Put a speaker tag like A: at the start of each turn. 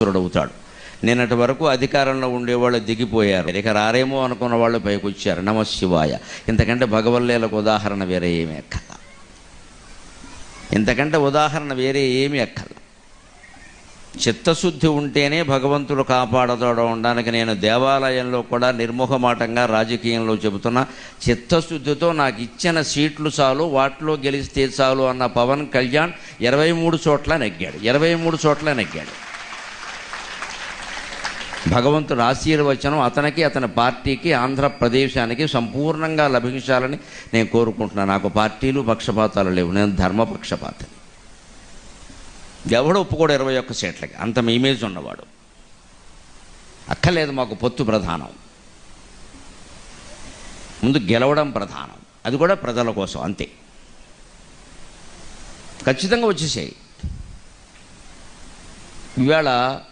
A: అవుతాడు. నిన్నటి వరకు అధికారంలో ఉండేవాళ్ళు దిగిపోయారు, ఇక రారేమో అనుకున్న వాళ్ళు పైకి వచ్చారు. నమశివాయ. ఇంతకంటే భగవల్లీలకు ఉదాహరణ వేరే ఏమీ అక్కర్ల. ఇంతకంటే ఉదాహరణ వేరే ఏమీ అక్కర్ల. చిత్తశుద్ధి ఉంటేనే భగవంతుడు కాపాడతాడు అనడానికి నేను దేవాలయంలో కూడా నిర్మోహమాటంగా రాజకీయంలో చెబుతున్నా. చిత్తశుద్ధితో నాకు ఇచ్చిన సీట్లు చాలు, వాటిలో గెలిస్తే చాలు అన్న పవన్ కళ్యాణ్ 23 చోట్ల నెగ్గాడు. 23 చోట్ల నెగ్గాడు. భగవంతుడు ఆశీర్వచనం అతనికి, అతని పార్టీకి, ఆంధ్రప్రదేశానికి సంపూర్ణంగా లభించాలని నేను కోరుకుంటున్నాను. నాకు పార్టీలు పక్షపాతాలు లేవు. నేను ధర్మపక్షపాతని. ఎవడో ఒప్పుకోడు 21 సీట్లకి. అంత ఇమేజ్ ఉన్నవాడు. అక్కర్లేదు మాకు పొత్తు ప్రధానం, ముందు గెలవడం ప్రధానం. అది కూడా ప్రజల కోసం అంతే. ఖచ్చితంగా వచ్చేసాయి. ఇవాళ